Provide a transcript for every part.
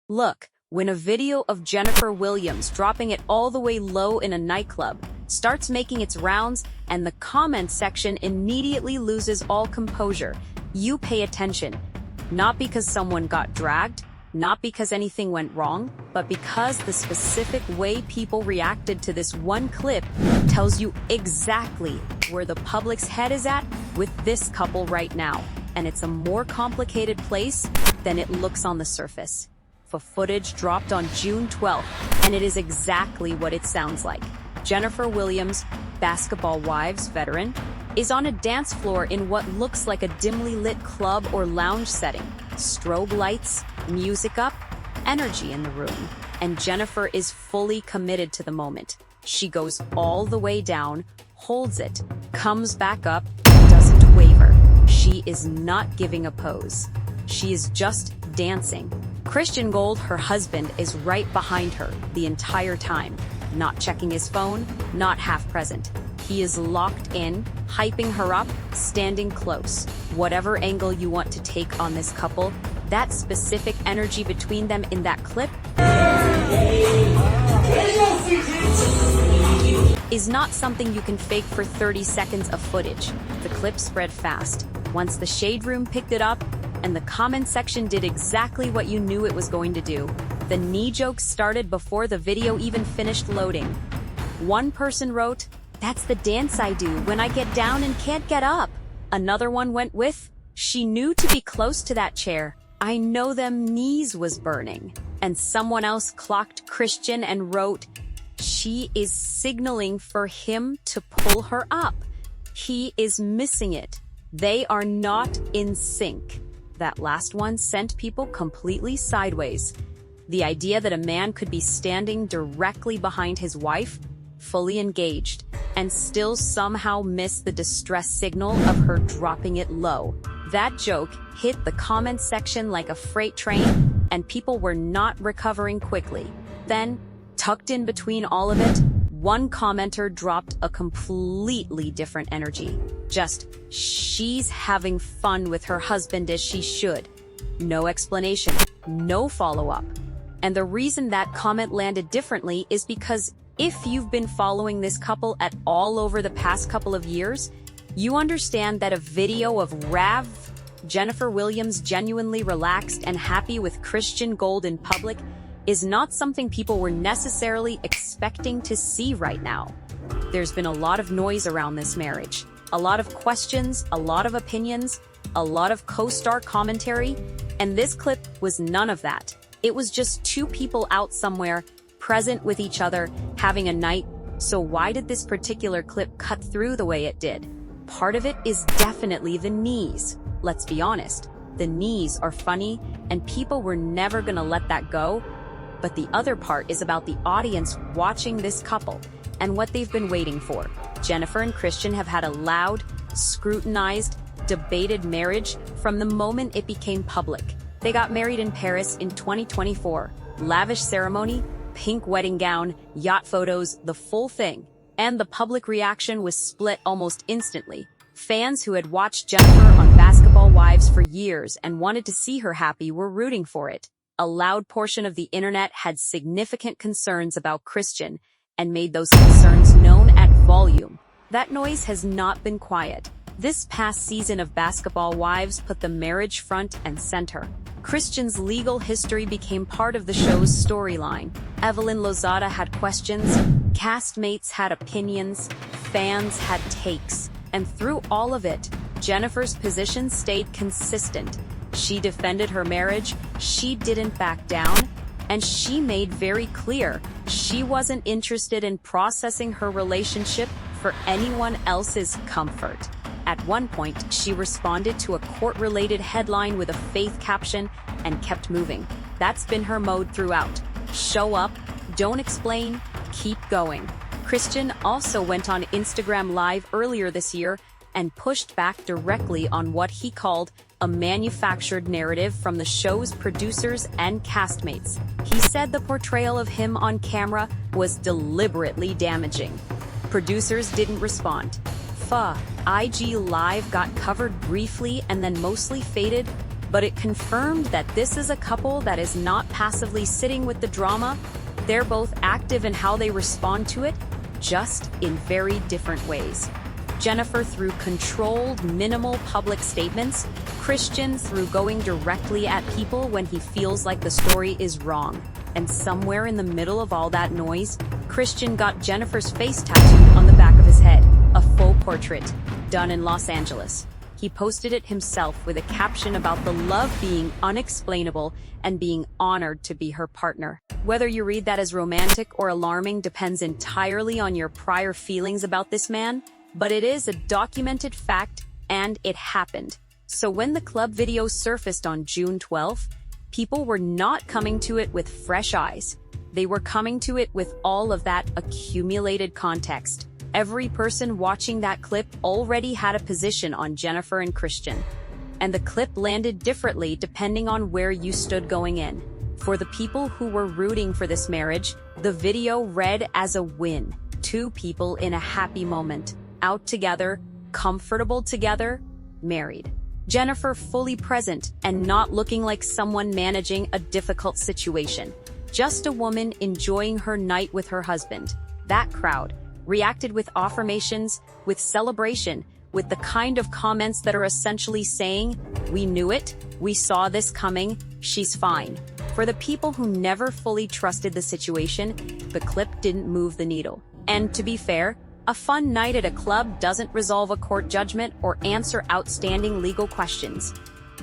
Look, when a video of Jennifer Williams dropping it all the way low in a nightclub starts making its rounds and the comment section immediately loses all composure, you pay attention. Not because someone got dragged, not because anything went wrong, but because the specific way people reacted to this one clip tells you exactly where the public's head is at with this couple right now. And it's a more complicated place than it looks on the surface. The footage dropped on June 12th, and it is exactly what it sounds like. Jennifer Williams, Basketball Wives veteran, is on a dance floor in what looks like a dimly lit club or lounge setting. Strobe lights, music up, energy in the room. And Jennifer is fully committed to the moment. She goes all the way down, holds it, comes back up, and doesn't waver. She is not giving a pose. She is just dancing. Christian Gold, her husband, is right behind her the entire time, not checking his phone, not half present. He is locked in, hyping her up, standing close. Whatever angle you want to take on this couple, that specific energy between them in that clip is not something you can fake for 30 seconds of footage. The clip spread fast. Once the Shade Room picked it up, and the comment section did exactly what you knew it was going to do. The knee jokes started before the video even finished loading. One person wrote, "That's the dance I do when I get down and can't get up." Another one went with, "She knew to be close to that chair. I know them knees was burning." And someone else clocked Christian and wrote, "She is signaling for him to pull her up. He is missing it. They are not in sync." That last one sent people completely sideways. The idea that a man could be standing directly behind his wife, fully engaged, and still somehow miss the distress signal of her dropping it low. That joke hit the comment section like a freight train, and people were not recovering quickly. Then, tucked in between all of it, one commenter dropped a completely different energy. Just, "She's having fun with her husband as she should." No explanation, no follow-up. And the reason that comment landed differently is because if you've been following this couple at all over the past couple of years, you understand that a video of Jennifer Williams genuinely relaxed and happy with Christian Gold in public is not something people were necessarily expecting to see right now. There's been a lot of noise around this marriage. A lot of questions, a lot of opinions, a lot of co-star commentary, and this clip was none of that. It was just two people out somewhere, present with each other, having a night. So why did this particular clip cut through the way it did? Part of it is definitely the knees. Let's be honest, the knees are funny, and people were never gonna let that go. But the other part is about the audience watching this couple and what they've been waiting for. Jennifer and Christian have had a loud, scrutinized, debated marriage from the moment it became public. They got married in Paris in 2024. Lavish ceremony, pink wedding gown, yacht photos, the full thing. And the public reaction was split almost instantly. Fans who had watched Jennifer on Basketball Wives for years and wanted to see her happy were rooting for it. A loud portion of the internet had significant concerns about Christian and made those concerns known at volume. That noise has not been quiet. This past season of Basketball Wives put the marriage front and center. Christian's legal history became part of the show's storyline. Evelyn Lozada had questions, castmates had opinions, fans had takes. And through all of it, Jennifer's position stayed consistent. She defended her marriage, she didn't back down, and she made very clear she wasn't interested in processing her relationship for anyone else's comfort. At one point, she responded to a court-related headline with a faith caption and kept moving. That's been her mode throughout. Show up, don't explain, keep going. Christian also went on Instagram Live earlier this year and pushed back directly on what he called a manufactured narrative from the show's producers and castmates. He said the portrayal of him on camera was deliberately damaging. Producers didn't respond. IG Live got covered briefly and then mostly faded, but it confirmed that this is a couple that is not passively sitting with the drama. They're both active in how they respond to it, just in very different ways. Jennifer through controlled, minimal public statements, Christian through going directly at people when he feels like the story is wrong. And somewhere in the middle of all that noise, Christian got Jennifer's face tattooed on the back of his head, a faux portrait, done in Los Angeles. He posted it himself with a caption about the love being unexplainable and being honored to be her partner. Whether you read that as romantic or alarming depends entirely on your prior feelings about this man, but it is a documented fact and it happened. So when the club video surfaced on June 12th, people were not coming to it with fresh eyes. They were coming to it with all of that accumulated context. Every person watching that clip already had a position on Jennifer and Christian. And the clip landed differently depending on where you stood going in. For the people who were rooting for this marriage, the video read as a win. Two people in a happy moment, out together, comfortable together, married. Jennifer fully present and not looking like someone managing a difficult situation. Just a woman enjoying her night with her husband. That crowd reacted with affirmations, with celebration, with the kind of comments that are essentially saying, "We knew it, we saw this coming, she's fine." For the people who never fully trusted the situation, the clip didn't move the needle. And to be fair, a fun night at a club doesn't resolve a court judgment or answer outstanding legal questions.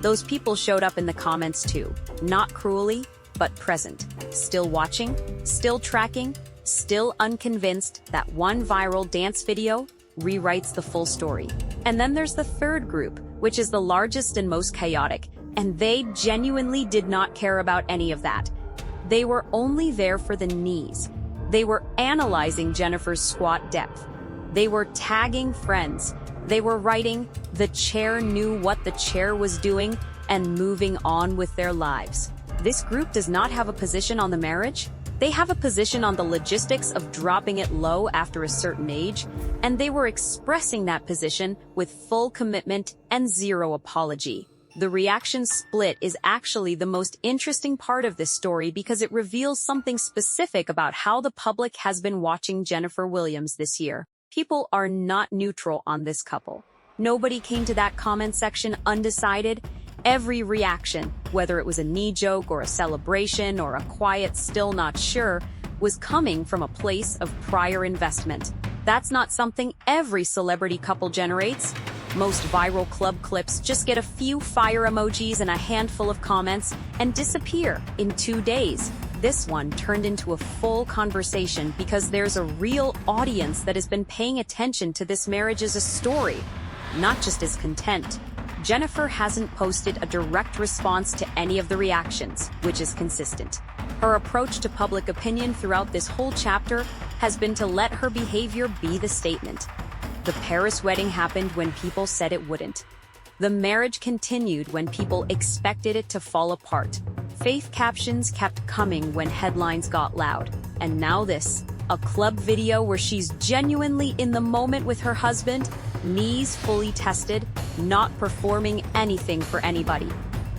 Those people showed up in the comments too, not cruelly, but present. Still watching, still tracking, still unconvinced that one viral dance video rewrites the full story. And then there's the third group, which is the largest and most chaotic, and they genuinely did not care about any of that. They were only there for the knees. They were analyzing Jennifer's squat depth. They were tagging friends. They were writing, "The chair knew what the chair was doing," and moving on with their lives. This group does not have a position on the marriage. They have a position on the logistics of dropping it low after a certain age, and they were expressing that position with full commitment and zero apology. The reaction split is actually the most interesting part of this story because it reveals something specific about how the public has been watching Jennifer Williams this year. People are not neutral on this couple. Nobody came to that comment section undecided. Every reaction, whether it was a knee joke or a celebration or a quiet still not sure, was coming from a place of prior investment. That's not something every celebrity couple generates. Most viral club clips just get a few fire emojis and a handful of comments and disappear in 2 days. This one turned into a full conversation because there's a real audience that has been paying attention to this marriage as a story, not just as content. Jennifer hasn't posted a direct response to any of the reactions, which is consistent. Her approach to public opinion throughout this whole chapter has been to let her behavior be the statement. The Paris wedding happened when people said it wouldn't. The marriage continued when people expected it to fall apart. Faith captions kept coming when headlines got loud. And now this, a club video where she's genuinely in the moment with her husband, knees fully tested, not performing anything for anybody.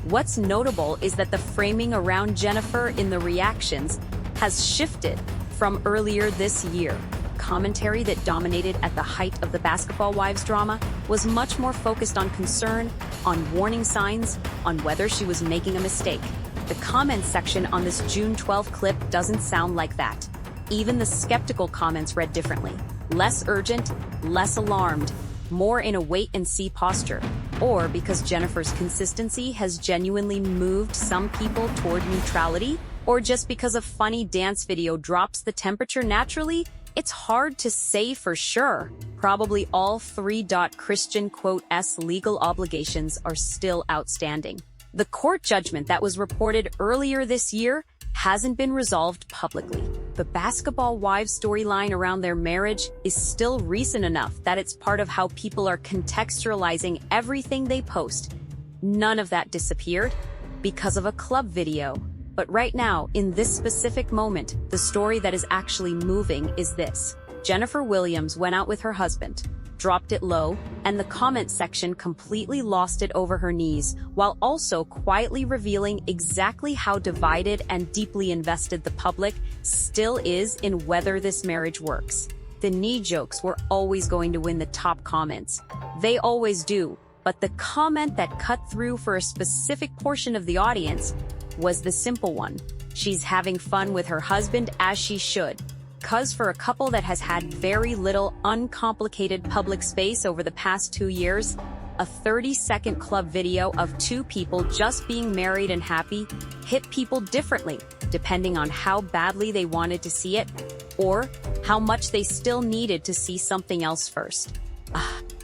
What's notable is that the framing around Jennifer in the reactions has shifted from earlier this year. Commentary that dominated at the height of the Basketball Wives drama was much more focused on concern, on warning signs, on whether she was making a mistake. The comments section on this June 12th clip doesn't sound like that. Even the skeptical comments read differently. Less urgent, less alarmed, more in a wait-and-see posture. Or because Jennifer's consistency has genuinely moved some people toward neutrality, or just because a funny dance video drops the temperature naturally, it's hard to say for sure. Probably all three. Christian.'s legal obligations are still outstanding. The court judgment that was reported earlier this year hasn't been resolved publicly. The Basketball Wives storyline around their marriage is still recent enough that it's part of how people are contextualizing everything they post. None of that disappeared because of a club video. But right now, in this specific moment, the story that is actually moving is this. Jennifer Williams went out with her husband. dropped it low, and the comment section completely lost it over her knees, while also quietly revealing exactly how divided and deeply invested the public still is in whether this marriage works. The knee jokes were always going to win the top comments. They always do, but the comment that cut through for a specific portion of the audience was the simple one. She's having fun with her husband as she should. 'Cause for a couple that has had very little uncomplicated public space over the past 2 years, a 30-second club video of two people just being married and happy hit people differently, depending on how badly they wanted to see it, or how much they still needed to see something else first.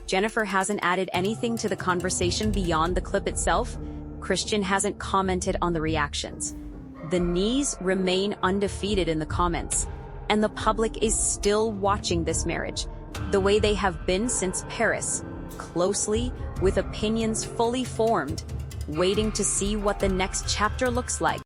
Jennifer hasn't added anything to the conversation beyond the clip itself. Christian hasn't commented on the reactions. The knees remain undefeated in the comments, and the public is still watching this marriage, the way they have been since Paris, closely, with opinions fully formed, waiting to see what the next chapter looks like.